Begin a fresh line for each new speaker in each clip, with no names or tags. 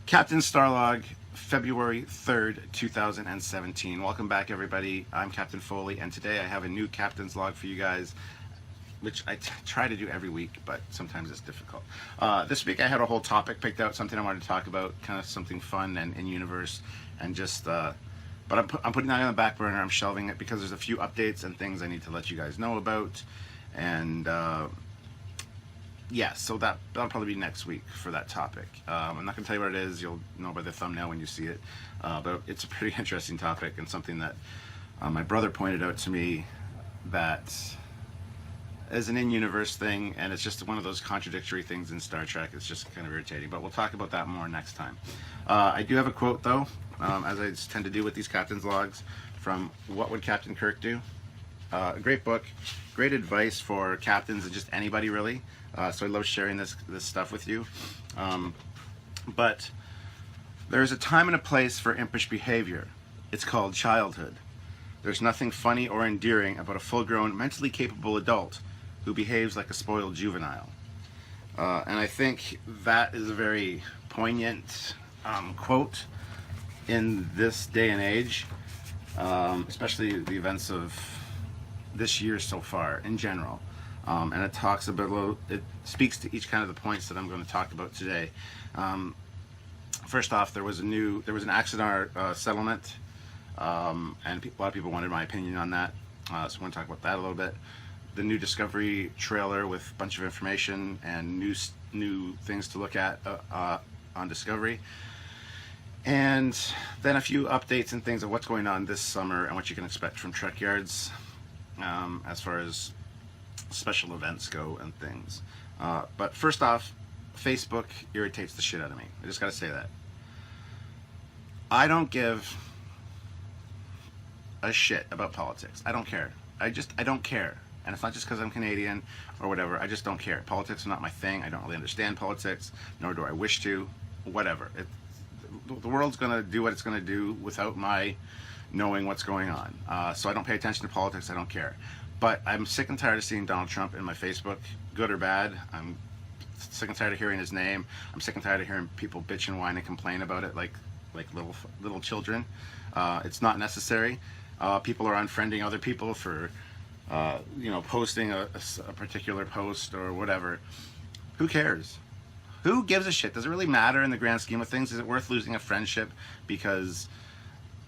Captain Starlog, February 3rd, 2017. Welcome back, everybody. I'm Captain Foley, and today I have a new Captain's Log for you guys, which I try to do every week, but sometimes it's difficult. This week I had a whole topic picked out, something I wanted to talk about, kind of something fun and in universe, and just, but I'm putting that on the back burner. I'm shelving it because there's a few updates and things I need to let you guys know about, and yeah, so that'll probably be next week for that topic. I'm not going to tell you what it is. You'll know by the thumbnail when you see it. But it's a pretty interesting topic and something that my brother pointed out to me that is an in-universe thing, and it's just one of those contradictory things in Star Trek. It's just kind of irritating, but we'll talk about that more next time. I do have a quote, though, as I tend to do with these Captain's Logs, from What Would Captain Kirk Do? A great book, great advice for captains and just anybody, really. So I love sharing this stuff with you. But there's a time and a place for impish behavior. It's called childhood. There's nothing funny or endearing about a full-grown, mentally capable adult who behaves like a spoiled juvenile. And I think that is a very poignant quote in this day and age, especially the events of this year so far in general. And it talks about, it speaks to each kind of the points that I'm going to talk about today. First off, there was an Axanar settlement, and a lot of people wanted my opinion on that, so I want to talk about that a little bit. The new Discovery trailer with a bunch of information and new things to look at on Discovery, and then a few updates and things of what's going on this summer and what you can expect from Trekyards as far as special events go and things. But first off, Facebook irritates the shit out of me. I just gotta say that. I don't give a shit about politics. I don't care. I don't care. And it's not just because I'm Canadian or whatever. I just don't care. Politics is not my thing. I don't really understand politics, nor do I wish to. Whatever. The world's gonna do what it's gonna do without my knowing what's going on. So I don't pay attention to politics. I don't care. But I'm sick and tired of seeing Donald Trump in my Facebook, good or bad. I'm sick and tired of hearing his name. I'm sick and tired of hearing people bitch and whine and complain about it like little children. It's not necessary. People are unfriending other people for posting a particular post or whatever. Who cares? Who gives a shit? Does it really matter in the grand scheme of things? Is it worth losing a friendship because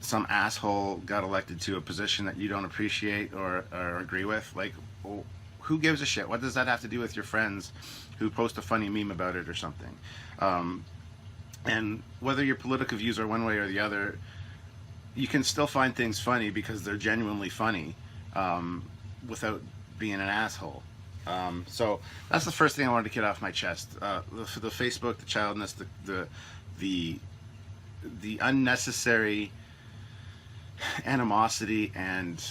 some asshole got elected to a position that you don't appreciate or agree with? Like, well, who gives a shit? What does that have to do with your friends who post a funny meme about it or something? And whether your political views are one way or the other, you can still find things funny because they're genuinely funny without being an asshole. So that's the first thing I wanted to get off my chest. The Facebook, the childness, the unnecessary animosity and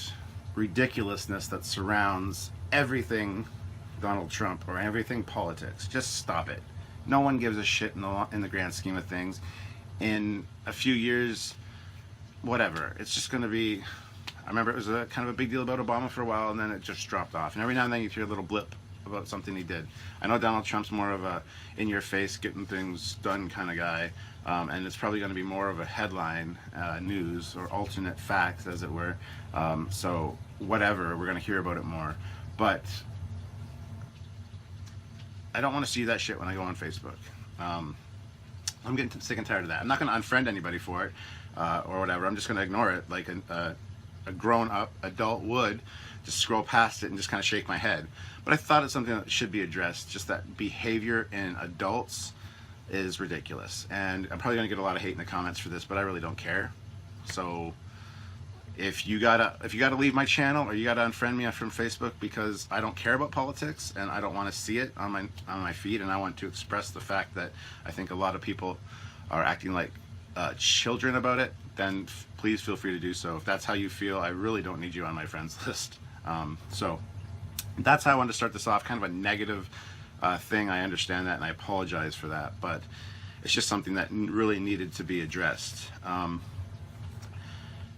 ridiculousness that surrounds everything Donald Trump or everything politics. Just stop it. No one gives a shit in the grand scheme of things. In a few years, whatever. It's just going to be. I remember it was a kind of a big deal about Obama for a while, and then it just dropped off. And every now and then you hear a little blip about something he did. I know Donald Trump's more of a in-your-face, getting things done kind of guy. And it's probably going to be more of a headline news or alternate facts, as it were. So whatever, we're going to hear about it more. But I don't want to see that shit when I go on Facebook. I'm getting sick and tired of that. I'm not going to unfriend anybody for it or whatever. I'm just going to ignore it like a grown-up adult would. Just scroll past it and just kind of shake my head. But I thought it's something that should be addressed. Just that behavior in adults is ridiculous, and I'm probably gonna get a lot of hate in the comments for this, but I really don't care. So if you gotta leave my channel or you gotta unfriend me from Facebook because I don't care about politics and I don't want to see it on my feed, and I want to express the fact that I think a lot of people are acting like children about it, then please feel free to do so. If that's how you feel, I really don't need you on my friends list. So that's how I wanted to start this off, kind of a negative thing. I understand that and I apologize for that, but it's just something that really needed to be addressed.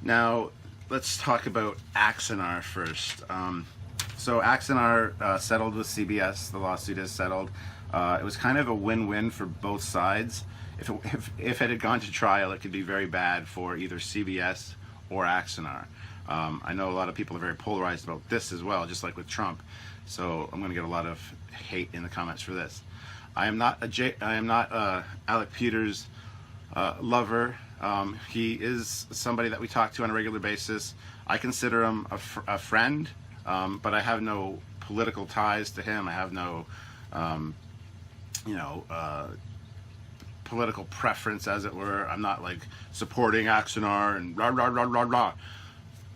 Now, let's talk about Axanar first. So Axanar settled with CBS. The lawsuit is settled. It was kind of a win-win for both sides. If it had gone to trial, it could be very bad for either CBS or Axanar. I know a lot of people are very polarized about this as well, just like with Trump. So I'm going to get a lot of hate in the comments for this. I am not Alec Peters' lover. He is somebody that we talk to on a regular basis. I consider him a friend, but I have no political ties to him. I have no, political preference, as it were. I'm not like supporting Axanar and rah rah rah rah rah.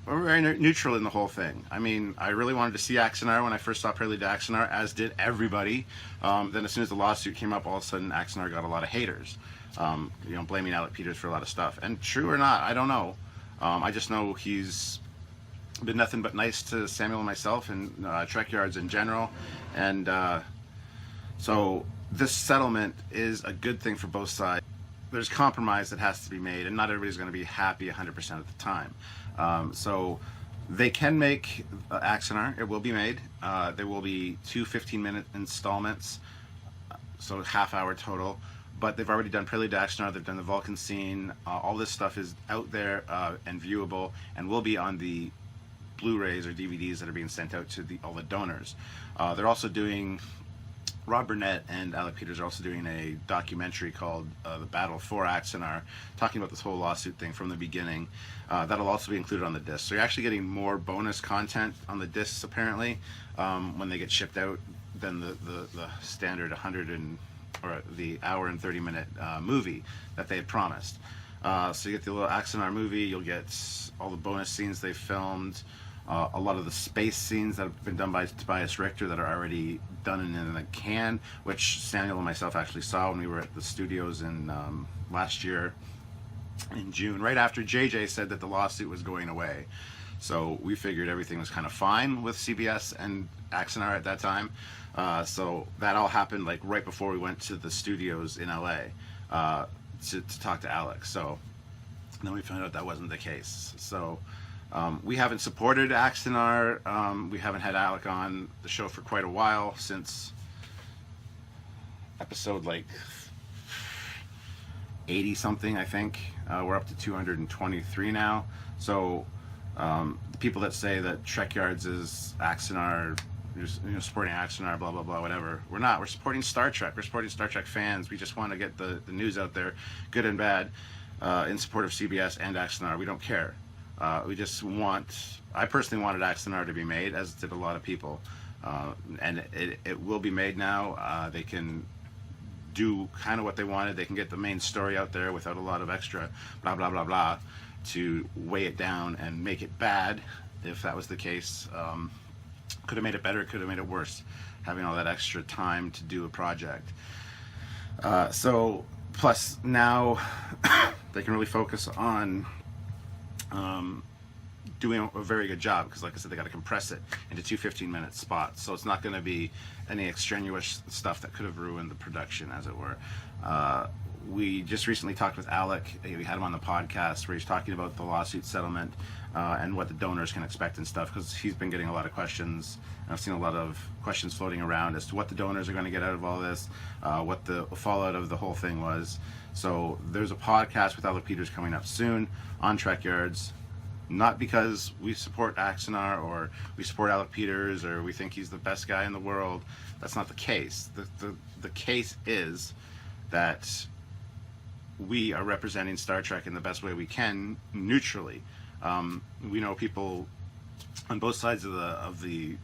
We're very neutral in the whole thing. I mean, I really wanted to see Axanar when I first saw Prelude to Axanar, as did everybody. Then as soon as the lawsuit came up, all of a sudden Axanar got a lot of haters. Blaming Alec Peters for a lot of stuff. And true or not, I don't know. I just know he's been nothing but nice to Samuel and myself and Trekyards in general. And so this settlement is a good thing for both sides. There's compromise that has to be made, and not everybody's going to be happy 100% of the time. So they can make Axanar. It will be made. There will be 2 15-minute installments, so half-hour total. But they've already done Prelude to Axanar. They've done the Vulcan scene. All this stuff is out there and viewable, and will be on the Blu-rays or DVDs that are being sent out to all the donors. They're also doing. Rob Burnett and Alec Peters are also doing a documentary called The Battle for Axanar, talking about this whole lawsuit thing from the beginning. That'll also be included on the disc. So you're actually getting more bonus content on the discs, apparently, when they get shipped out than the standard or the hour and 30-minute movie that they had promised. So you get the little Axanar movie, you'll get all the bonus scenes they filmed, a lot of the space scenes that have been done by Tobias Richter that are already done in the can, which Samuel and myself actually saw when we were at the studios in last year in June, right after JJ said that the lawsuit was going away. So we figured everything was kind of fine with CBS and Axanar at that time. So that all happened like right before we went to the studios in LA to talk to Alex. So then we found out that wasn't the case. So we haven't supported Axanar. We haven't had Alec on the show for quite a while, since episode like 80 something, I think. We're up to 223 now. So the people that say that Trekyards is Axanar, supporting Axanar, blah blah blah, whatever, we're not. We're supporting Star Trek. We're supporting Star Trek fans. We just want to get the news out there, good and bad, in support of CBS and Axanar. We don't care. We just I personally wanted Axanar to be made, as did a lot of people. And it will be made now. They can do kind of what they wanted. They can get the main story out there without a lot of extra blah, blah, blah, blah, to weigh it down and make it bad, if that was the case. Could have made it better, could have made it worse, having all that extra time to do a project. So, plus now, they can really focus on doing a very good job, because like I said, they got to compress it into 2 15-minute spots, so it's not going to be any extraneous stuff that could have ruined the production, as it were. We just recently talked with Alec. We had him on the podcast where he's talking about the lawsuit settlement and what the donors can expect and stuff, because he's been getting a lot of questions. I've seen a lot of questions floating around as to what the donors are going to get out of all this, what the fallout of the whole thing was. So there's a podcast with Alec Peters coming up soon on Trekyards. Not because we support Axanar or we support Alec Peters or we think he's the best guy in the world. That's not the case. The case is that we are representing Star Trek in the best way we can, neutrally. We know people on both sides of the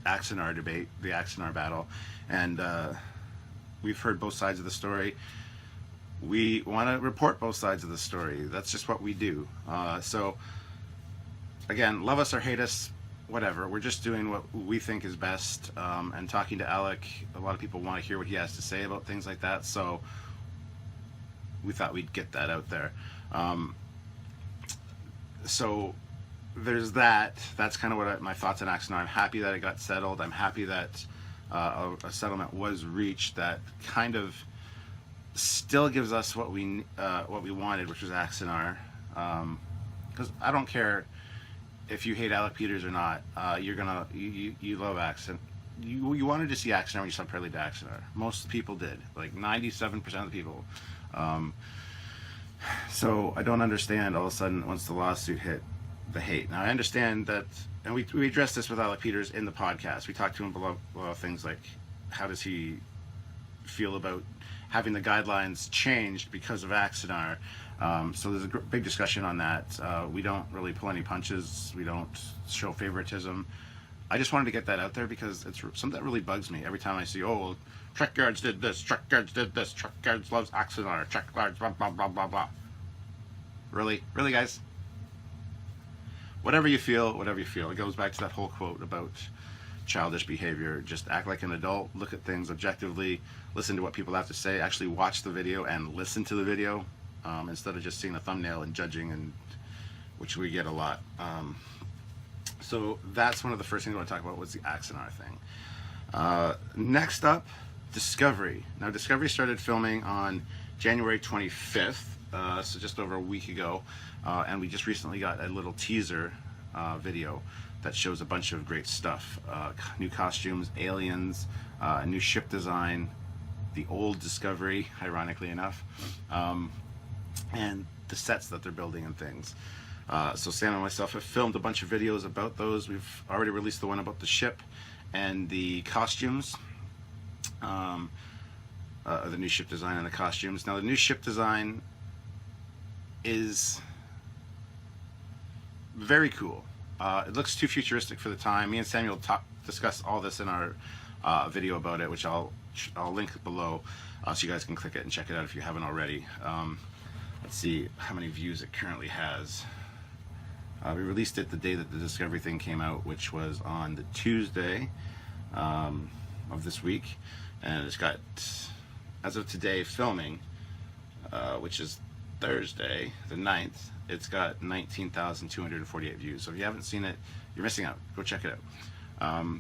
Axanar debate, the Axanar battle, and we've heard both sides of the story. We want to report both sides of the story. That's just what we do. So, again, love us or hate us, whatever. We're just doing what we think is best. And talking to Alec, a lot of people want to hear what he has to say about things like that. So, we thought we'd get that out there. So, there's that. That's kind of what my thoughts on Axanar. I'm happy that it got settled. I'm happy that a settlement was reached that kind of still gives us what we wanted, which was Axanar. because I don't care if you hate Alec Peters or not. You love Axanar. You wanted to see Axanar when you saw Prelude to Axanar. Most people did, like 97% of the people. So I don't understand all of a sudden once the lawsuit hit, the hate. Now I understand that, and we addressed this with Alec Peters in the podcast. We talked to him about things like how does he feel about having the guidelines changed because of Axanar. So there's a big discussion on that. We don't really pull any punches. We don't show favoritism. I just wanted to get that out there because it's something that really bugs me every time I see, oh, well, Trekyards did this, Trekyards did this, Trekyards loves Axanar, Trekyards blah, blah, blah, blah, blah. Really? Really, guys? Whatever you feel, whatever you feel. It goes back to that whole quote about childish behavior. Just act like an adult, look at things objectively, listen to what people have to say, actually watch the video and listen to the video instead of just seeing a thumbnail and judging, and which we get a lot. So that's one of the first things I want to talk about was the Axanar thing. Next up, Discovery. Now Discovery started filming on January 25th, so just over a week ago, and we just recently got a little teaser video that shows a bunch of great stuff. New costumes, aliens, a new ship design, the old Discovery, ironically enough, and the sets that they're building and things. So Sam and myself have filmed a bunch of videos about those. We've already released the one about the ship and the costumes, the new ship design and the costumes. Now the new ship design is very cool. It looks too futuristic for the time. Me and Samuel discuss all this in our video about it, which I'll link below so you guys can click it and check it out if you haven't already. Let's see how many views it currently has. We released it the day that the Discovery thing came out, which was on the Tuesday of this week, and it's got, as of today filming, which is Thursday the 9th, it's got 19,248 views. So if you haven't seen it, you're missing out. Go check it out.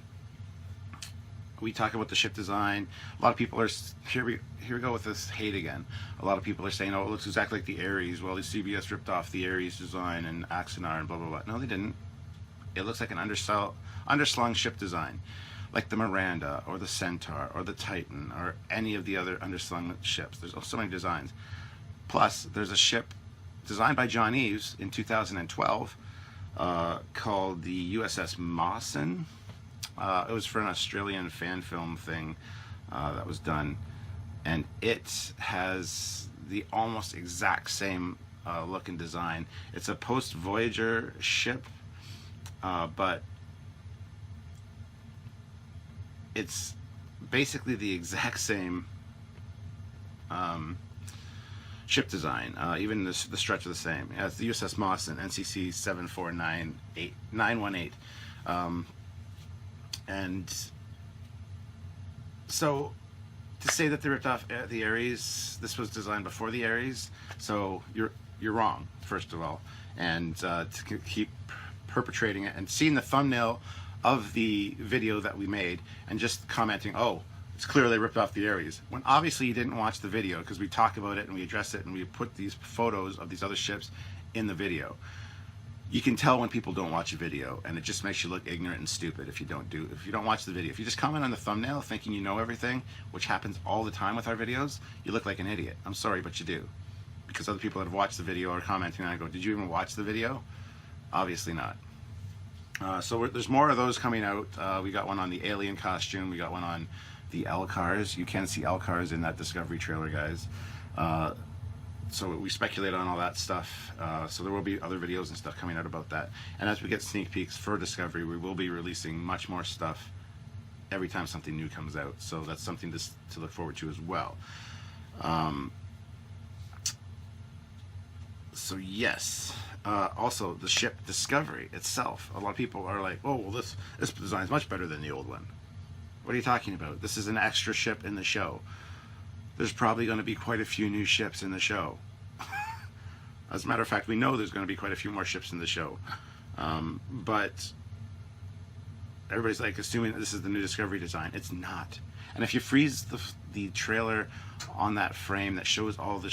We talk about the ship design. A lot of people are, here we go with this hate again. A lot of people are saying, oh, it looks exactly like the Ares. Well, the CBS ripped off the Ares design and Axanar and blah, blah, blah. No, they didn't. It looks like an underslung ship design, like the Miranda or the Centaur or the Titan or any of the other underslung ships. There's so many designs. Plus, there's a ship designed by John Eves in 2012 called the USS Mawson. It was for an Australian fan film thing that was done, and it has the almost exact same look and design. It's a post-Voyager ship, but it's basically the exact same ship design. Even the stretch are the same. Yeah, it's the USS Mawson, NCC 7498-918. And so to say that they ripped off the Ares, this was designed before the Ares, so you're wrong, first of all. And to keep perpetrating it and seeing the thumbnail of the video that we made and just commenting, oh, it's clear they ripped off the Ares, when obviously you didn't watch the video, because we talk about it and we address it and we put these photos of these other ships in the video. You can tell when people don't watch a video, and it just makes you look ignorant and stupid if you don't watch the video. If you just comment on the thumbnail thinking you know everything, which happens all the time with our videos, you look like an idiot. I'm sorry, but you do. Because other people that have watched the video are commenting and I go, did you even watch the video? Obviously not. So there's more of those coming out. We got one on the alien costume. We got one on the L-cars. You can see L-cars in that Discovery trailer, guys. So we speculate on all that stuff. So there will be other videos and stuff coming out about that. And as we get sneak peeks for Discovery, we will be releasing much more stuff every time something new comes out. So that's something to look forward to as well. So yes. Also, the ship Discovery itself. A lot of people are like, oh, well, this design is much better than the old one. What are you talking about? This is an extra ship in the show. There's probably going to be quite a few new ships in the show. As a matter of fact, we know there's going to be quite a few more ships in the show. But everybody's like assuming that this is the new Discovery design. It's not. And if you freeze the trailer on that frame that shows all the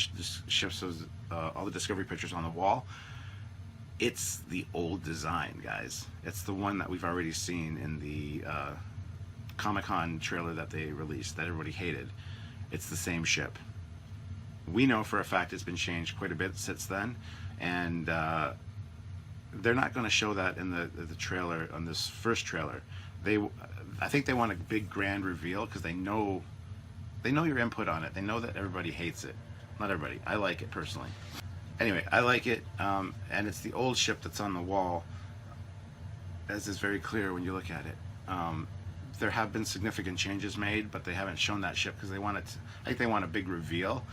ships, all the Discovery pictures on the wall, It's the old design, guys. It's the one that we've already seen in the Comic-Con trailer that they released that everybody hated. It's the same ship. We know for a fact it's been changed quite a bit since then, and they're not going to show that in the trailer, on this first trailer. I think they want a big grand reveal because they know your input on it. They know that everybody hates it. Not everybody. I like it personally. Anyway, I like it, and it's the old ship that's on the wall, as is very clear when you look at it. There have been significant changes made, but they haven't shown that ship because they want it. I think they want a big reveal,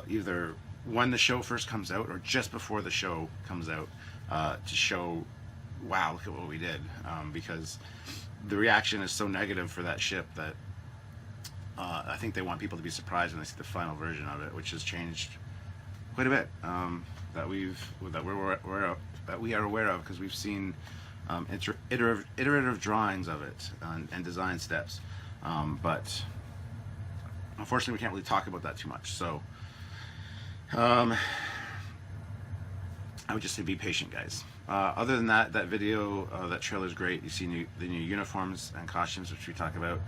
either when the show first comes out or just before the show comes out, to show, wow, look at what we did. Because the reaction is so negative for that ship that I think they want people to be surprised when they see the final version of it, which has changed quite a bit, that we are aware of, because we've seen iterative drawings of it and design steps, but unfortunately we can't really talk about that too much. So I would just say be patient, guys. Other than that, that video, that trailer is great. You see the new uniforms and costumes, which we talk about.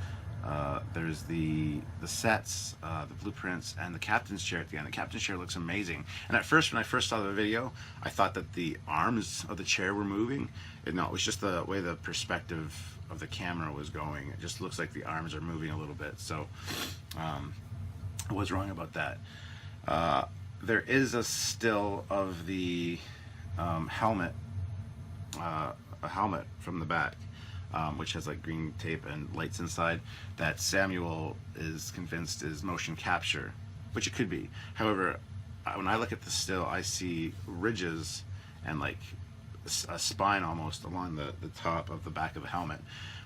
There's the sets, the blueprints, and the captain's chair at the end. The captain's chair looks amazing. And at first, when I first saw the video, I thought that the arms of the chair were moving. No, it was just the way the perspective of the camera was going. It just looks like the arms are moving a little bit. So I was wrong about that. There is a still of the helmet, a helmet from the back, which has like green tape and lights inside, that Samuel is convinced is motion capture, which it could be. However, when I look at the still, I see ridges and like a spine almost along the top of the back of the helmet,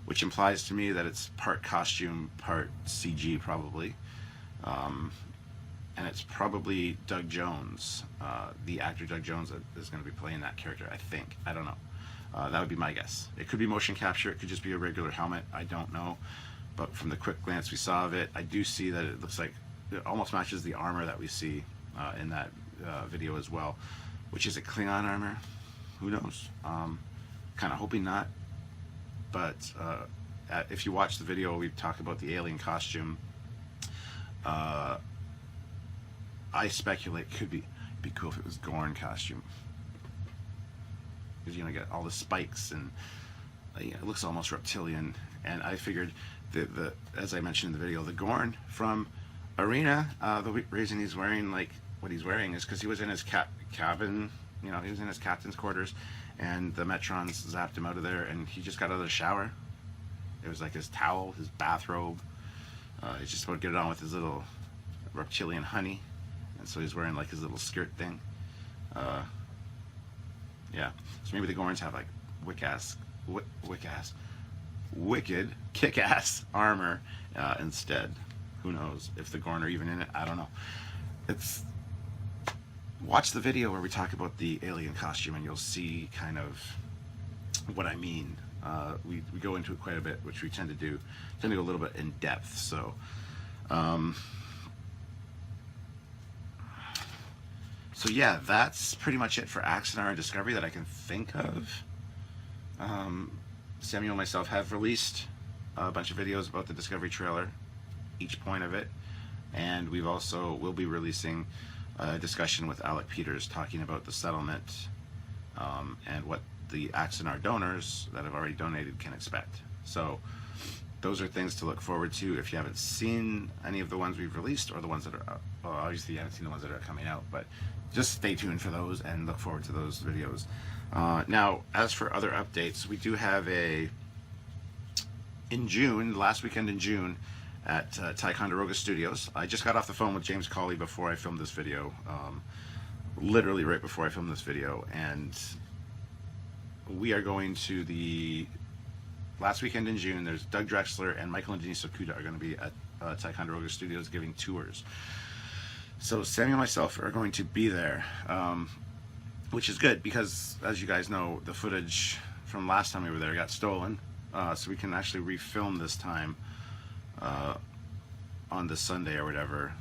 which implies to me that it's part costume, part CG probably. And it's probably Doug Jones, the actor Doug Jones, that is going to be playing that character, I think. I don't know. That would be my guess. It could be motion capture. It could just be a regular helmet. I don't know. But from the quick glance we saw of it, I do see that it looks like it almost matches the armor that we see in that video as well. Which is a Klingon armor? Who knows? Kind of hoping not. But if you watch the video, we talk about the alien costume. I speculate it'd be cool if it was Gorn costume, because you get all the spikes and it looks almost reptilian. And I figured the as I mentioned in the video, the Gorn from Arena, the reason he's wearing like what he's wearing is because he was in his cabin. He was in his captain's quarters, and the Metrons zapped him out of there, and he just got out of the shower. It was like his towel, his bathrobe. He's just about to get it on with his little reptilian honey. And so he's wearing like his little skirt thing. Yeah. So maybe the Gorns have like wicked, kick-ass armor instead. Who knows if the Gorn are even in it? I don't know. Watch the video where we talk about the alien costume, and you'll see kind of what I mean. We go into it quite a bit, which we tend to go a little bit in depth. So. So yeah, that's pretty much it for Axanar and Discovery that I can think of. Samuel and myself have released a bunch of videos about the Discovery trailer, each point of it, and we'll be releasing a discussion with Alec Peters talking about the settlement and what the Axanar donors that have already donated can expect. So those are things to look forward to if you haven't seen any of the ones we've released, or the ones that are up. Well, obviously you haven't seen the ones that are coming out, but just stay tuned for those and look forward to those videos. Now, as for other updates, we do have in June, last weekend in June, at Ticonderoga Studios. I just got off the phone with James Cawley before I filmed this video, literally right before I filmed this video, and we are going to the last weekend in June. There's Doug Drexler and Michael and Denise Okuda are going to be at Ticonderoga Studios giving tours. So Samuel and myself are going to be there, which is good because, as you guys know, the footage from last time we were there got stolen, so we can actually refilm this time on the Sunday or whatever.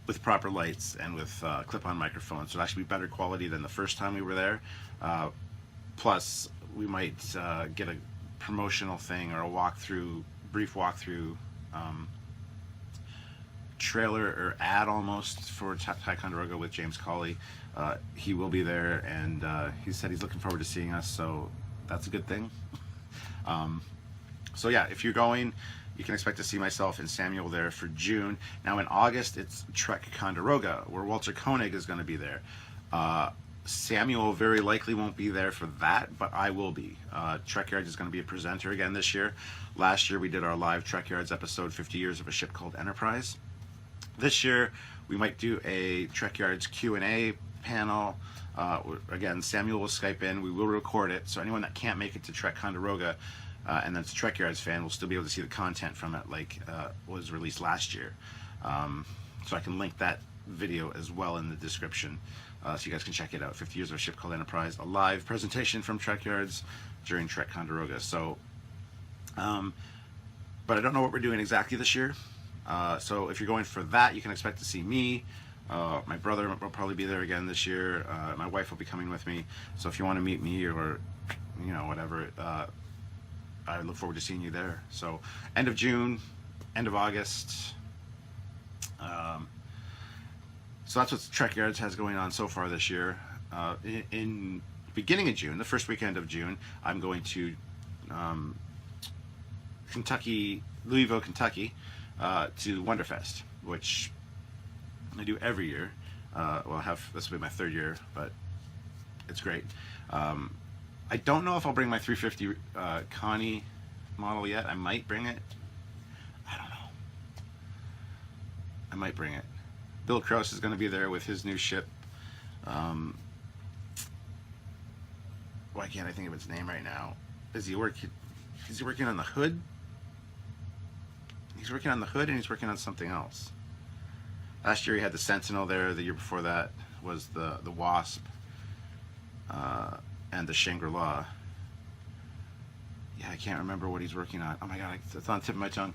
with proper lights and with clip-on microphones. So it'll actually be better quality than the first time we were there. Plus, we might get a promotional thing or a brief walkthrough trailer or ad almost for Ticonderoga with James Cawley. He will be there, and he said he's looking forward to seeing us, so that's a good thing. So yeah, if you're going, you can expect to see myself and Samuel there for June. Now in August, it's Trekyards, where Walter Koenig is going to be there. Samuel very likely won't be there for that, but I will be. Trekyards is going to be a presenter again this year. Last year we did our live Trekyards episode, 50 Years of a Ship Called Enterprise. This year we might do a Trekyards Q&A panel. Again, Samuel will Skype in. We will record it, so anyone that can't make it to Ticonderoga and that's a Trekyards fan will still be able to see the content from it, like was released last year. So I can link that video as well in the description, so you guys can check it out. 50 Years of a Ship Called Enterprise, a live presentation from Trekyards during Ticonderoga. So, but I don't know what we're doing exactly this year. So if you're going for that, you can expect to see me. My brother will probably be there again this year. My wife will be coming with me. So if you want to meet me or, you know, whatever, I look forward to seeing you there. So end of June, end of August. So that's what Trekyards has going on so far this year. In beginning of June, the first weekend of June, I'm going to Louisville, Kentucky, to Wonderfest, which I do every year. This will be my third year, but it's great. I don't know if I'll bring my 350 Connie model yet. I might bring it. I don't know. I might bring it. Bill Krause is going to be there with his new ship. Why can't I think of its name right now? Is he working on the hood? He's working on the hood, and he's working on something else. Last year he had the Sentinel there. The year before that was the Wasp and the Shangri-La. Yeah, I can't remember what he's working on. Oh my god, it's on the tip of my tongue.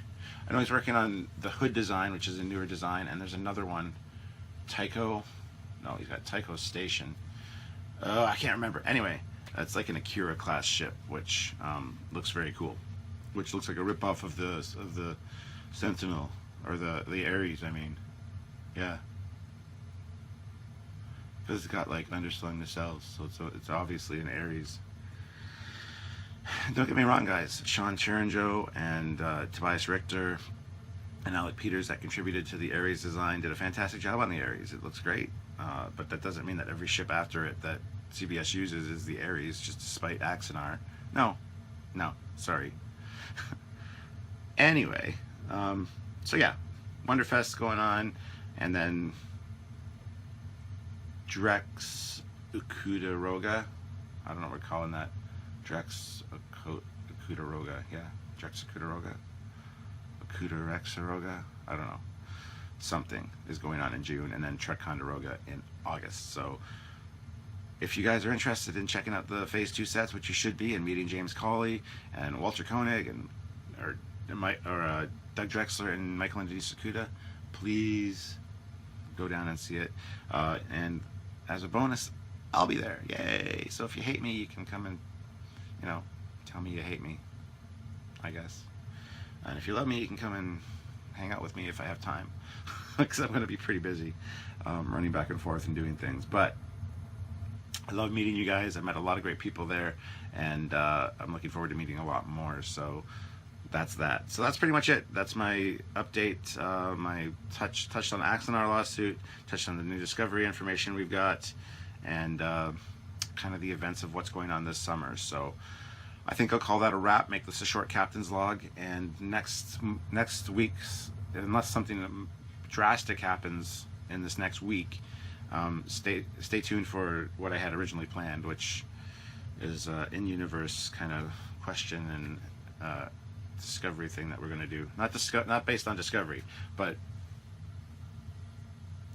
I know he's working on the hood design, which is a newer design, and there's another one. Tycho? No, he's got Tycho Station. Oh, I can't remember. Anyway, it's like an Akira class ship, which looks very cool. Which looks like a ripoff of the Sentinel, or the Ares, I mean. Yeah. Because it's got like underslung nacelles, so it's obviously an Ares. Don't get me wrong, guys. Sean Turanjo and Tobias Richter and Alec Peters that contributed to the Ares design did a fantastic job on the Ares. It looks great, but that doesn't mean that every ship after it that CBS uses is the Ares, just despite Axanar. No, sorry. Anyway, so yeah, Wonderfest going on, and then Trekyards. I don't know what we're calling that. Trekyards, yeah. Trekyards. I don't know. Something is going on in June, and then Ticonderoga in August. So if you guys are interested in checking out the Phase 2 sets, which you should be, and meeting James Cawley and Walter Koenig or Doug Drexler and Michael and Denise Sakuda, please go down and see it. And as a bonus, I'll be there. Yay! So if you hate me, you can come and, you know, tell me you hate me, I guess. And if you love me, you can come and hang out with me if I have time, because I'm going to be pretty busy running back and forth and doing things. But I love meeting you guys. I met a lot of great people there, and I'm looking forward to meeting a lot more. So that's that. So that's pretty much it. That's my update. My touched on the Axanar lawsuit, touched on the new Discovery information we've got, and kind of the events of what's going on this summer. So I think I'll call that a wrap, make this a short captain's log, and next week's, unless something drastic happens in this next week, stay tuned for what I had originally planned, which is in-universe kind of question and Discovery thing that we're going to do. Not based on Discovery, but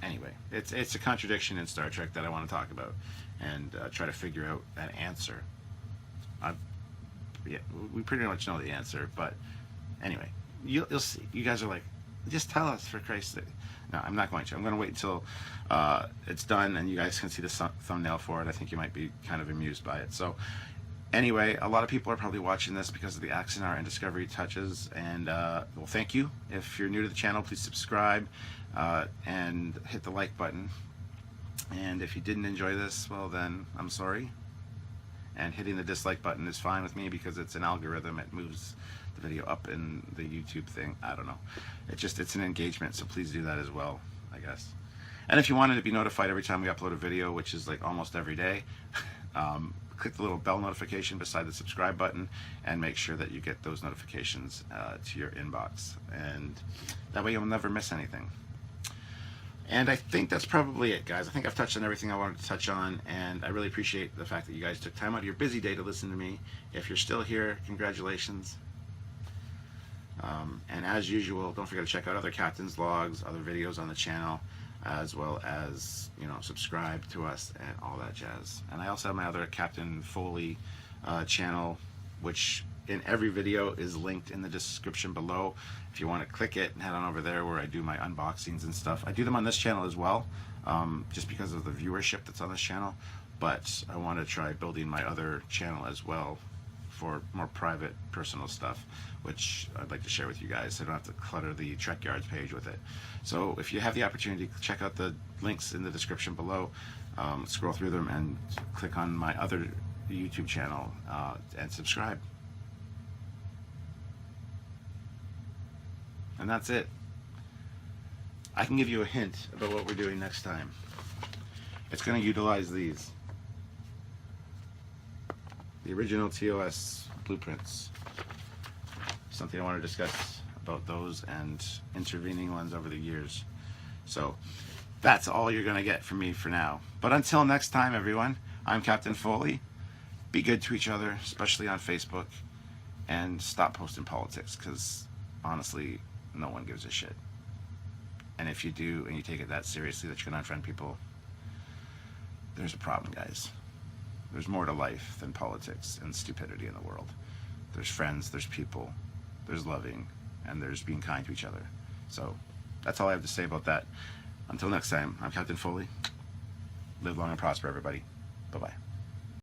anyway, it's a contradiction in Star Trek that I want to talk about and try to figure out that answer. Yeah, we pretty much know the answer, but anyway, you'll see. You guys are like, Just tell us, for Christ's sake. No, I'm not going to. I'm going to wait until it's done and you guys can see the thumbnail for it. I think you might be kind of amused by it. So anyway, a lot of people are probably watching this because of the Axanar and Discovery touches, and well, thank you. If you're new to the channel, please subscribe and hit the like button. And if you didn't enjoy this, well then, I'm sorry. And hitting the dislike button is fine with me because it's an algorithm. It moves the video up in the YouTube thing. I don't know. It's an engagement, so please do that as well, I guess. And if you wanted to be notified every time we upload a video, which is like almost every day, click the little bell notification beside the subscribe button and make sure that you get those notifications to your inbox. And that way you'll never miss anything. And I think that's probably it, guys. I think I've touched on everything I wanted to touch on, and I really appreciate the fact that you guys took time out of your busy day to listen to me. If you're still here, congratulations. And as usual, don't forget to check out other captain's logs, other videos on the channel, as well as, you know, subscribe to us and all that jazz. And I also have my other Captain Foley channel, which in every video is linked in the description below. If you want to click it and head on over there where I do my unboxings and stuff. I do them on this channel as well, just because of the viewership that's on this channel. But I want to try building my other channel as well for more private, personal stuff, which I'd like to share with you guys, so I don't have to clutter the Trekyards page with it. So if you have the opportunity, check out the links in the description below, scroll through them and click on my other YouTube channel and subscribe. And that's it. I can give you a hint about what we're doing next time. It's going to utilize these. The original TOS blueprints. Something I want to discuss about those and intervening ones over the years. So that's all you're going to get from me for now. But until next time, everyone, I'm Captain Foley. Be good to each other, especially on Facebook. And stop posting politics, because honestly, no one gives a shit. And if you do, and you take it that seriously that you're going to unfriend people, there's a problem, guys. There's more to life than politics and stupidity in the world. There's friends, there's people, there's loving, and there's being kind to each other. So that's all I have to say about that. Until next time, I'm Captain Foley. Live long and prosper, everybody. Bye-bye.